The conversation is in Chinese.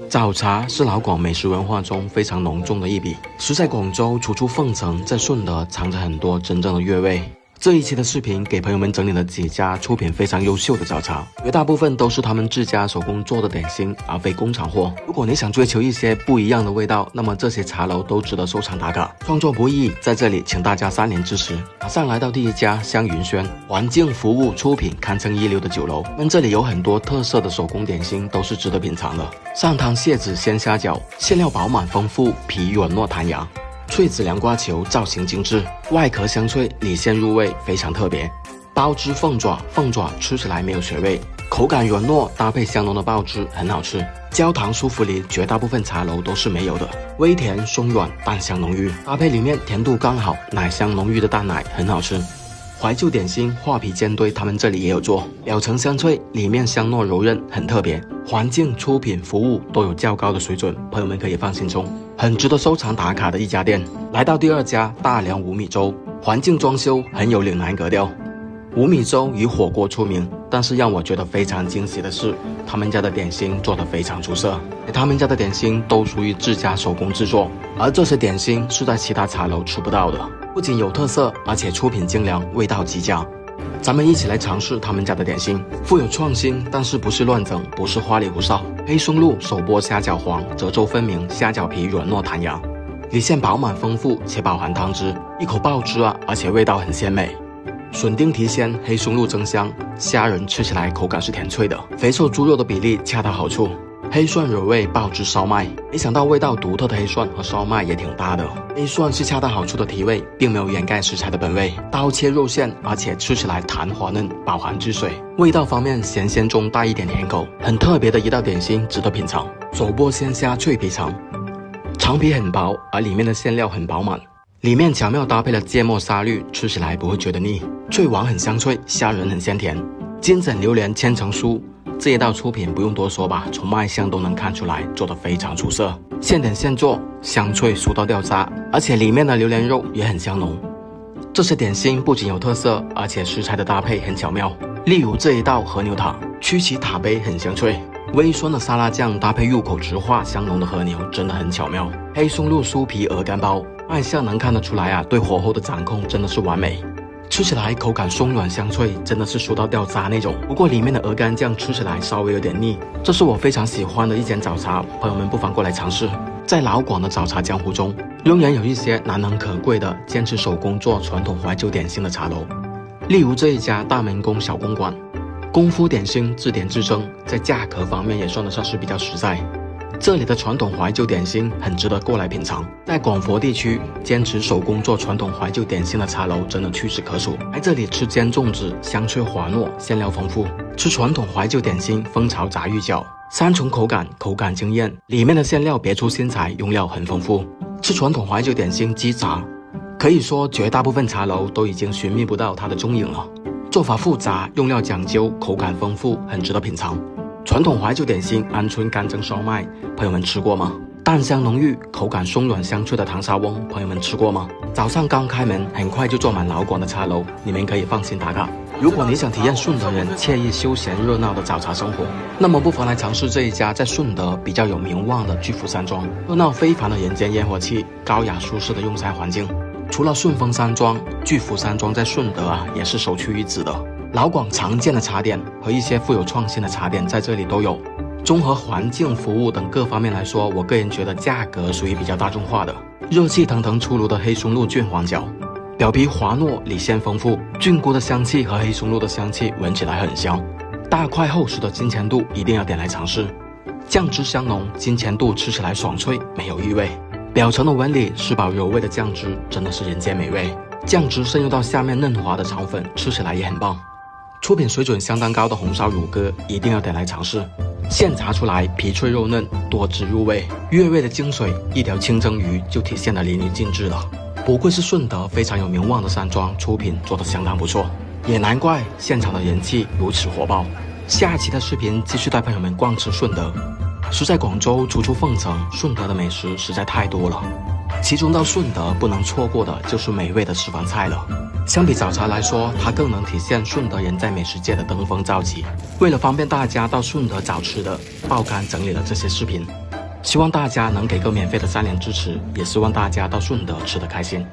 早茶是老广美食文化中非常浓重的一笔，食在广州，处处奉承，在顺德藏着很多真正的粤味。这一期的视频给朋友们整理了几家出品非常优秀的早茶，绝大部分都是他们自家手工做的点心，而非工厂货。如果你想追求一些不一样的味道，那么这些茶楼都值得收藏打卡。创作不易，在这里请大家3连支持。马上来到第一家香云轩，环境服务出品堪称一流的酒楼。这里有很多特色的手工点心，都是值得品尝的。上汤蟹子鲜虾饺，馅料饱满丰富，皮软糯弹牙。脆子凉瓜球造型精致，外壳香脆，里馅入味，非常特别。鲍汁凤爪，凤爪吃起来没有血味，口感软糯，搭配香浓的鲍汁很好吃。焦糖酥芙梨，绝大部分茶楼都是没有的，微甜松软，淡香浓郁，搭配里面甜度刚好，奶香浓郁的淡奶很好吃。怀旧点心画皮煎堆，他们这里也有做，表层香脆，里面香糯柔韧，很特别。环境、出品、服务都有较高的水准，朋友们可以放心中，很值得收藏打卡的一家店。来到第二家大良五米粥，环境装修很有岭南格调。五米粥以火锅出名，但是让我觉得非常惊喜的是，他们家的点心做得非常出色，他们家的点心都属于自家手工制作，而这些点心是在其他茶楼吃不到的，不仅有特色，而且出品精良，味道极佳。咱们一起来尝试他们家的点心，富有创新，但是不是乱整，不是花里胡哨。黑松露手剥虾饺黄，褶皱分明，虾饺皮软糯弹牙，里馅饱满丰富且饱含汤汁，一口爆汁啊，而且味道很鲜美。笋丁提鲜，黑松露增香，虾仁吃起来口感是甜脆的，肥瘦猪肉的比例恰到好处。黑蒜惹味爆汁烧麦，没想到味道独特的黑蒜和烧麦也挺搭的。黑蒜是恰到好处的提味，并没有掩盖食材的本味。刀切肉馅，而且吃起来弹滑嫩，饱含汁水。味道方面咸鲜中带一点甜口，很特别的一道点心，值得品尝。手剥鲜虾脆皮肠，肠皮很薄，而里面的馅料很饱满。里面巧妙搭配了芥末沙律，吃起来不会觉得腻。脆王很香脆，虾仁很鲜甜。金枕榴莲千层酥，这一道出品不用多说吧，从卖相都能看出来，做得非常出色。现点现做，香脆酥到掉渣，而且里面的榴莲肉也很香浓。这些点心不仅有特色，而且食材的搭配很巧妙。例如这一道和牛塔，曲奇塔杯很香脆，微酸的沙拉酱搭配入口直化香浓的和牛，真的很巧妙。黑松露酥皮鹅肝包，卖相能看得出来啊，对火候的掌控真的是完美。吃起来口感松软香脆，真的是酥到掉渣那种。不过里面的鹅肝酱吃起来稍微有点腻，这是我非常喜欢的一间早茶，朋友们不妨过来尝试。在老广的早茶江湖中，仍然有一些难能可贵的坚持手工做传统怀旧点心的茶楼，例如这一家大门宫小公馆，功夫点心自点自蒸，在价格方面也算得上是比较实在。这里的传统怀旧点心很值得过来品尝。在广佛地区，坚持手工做传统怀旧点心的茶楼真的屈指可数。来这里吃煎粽子，香脆滑糯，馅料丰富；吃传统怀旧点心，蜂巢炸芋饺，3重口感，口感惊艳，里面的馅料别出心裁，用料很丰富。吃传统怀旧点心鸡杂，可以说绝大部分茶楼都已经寻觅不到它的踪影了。做法复杂，用料讲究，口感丰富，很值得品尝。传统怀旧点心鹌鹑干蒸烧麦，朋友们吃过吗？淡香浓郁，口感松软香脆的糖沙翁，朋友们吃过吗？早上刚开门，很快就坐满老广的茶楼，你们可以放心打卡。如果你想体验顺德人惬意休闲热闹的早茶生活，那么不妨来尝试这一家在顺德比较有名望的巨福山庄。热闹非凡的人间烟火气，高雅舒适的用餐环境。除了顺丰山庄，巨福山庄在顺德也是首屈一指的。老广常见的茶点和一些富有创新的茶点在这里都有。综合环境、服务等各方面来说，我个人觉得价格属于比较大众化的。热气腾腾出炉的黑松露菌黄饺，表皮滑糯，里馅丰富，菌菇的香气和黑松露的香气闻起来很香。大块厚实的金钱肚一定要点来尝试，酱汁香浓，金钱肚吃起来爽脆，没有异味。表层的纹理吃饱柔味的酱汁真的是人间美味，酱汁渗入到下面嫩滑的肠粉，吃起来也很棒。出品水准相当高的红烧乳鸽一定要点来尝试，现炸出来皮脆肉嫩，多汁入味，粤味的精髓，一条清蒸鱼就体现得淋漓尽致了。不愧是顺德非常有名望的山庄，出品做得相当不错，也难怪现场的人气如此火爆。下期的视频继续带朋友们逛吃顺德。实在广州处处奉承，顺德的美食实在太多了，其中到顺德不能错过的就是美味的私房菜了。相比早茶来说，它更能体现顺德人在美食界的登峰造极。为了方便大家到顺德找吃的，爆肝整理了这些视频，希望大家能给个免费的3连支持，也希望大家到顺德吃得开心。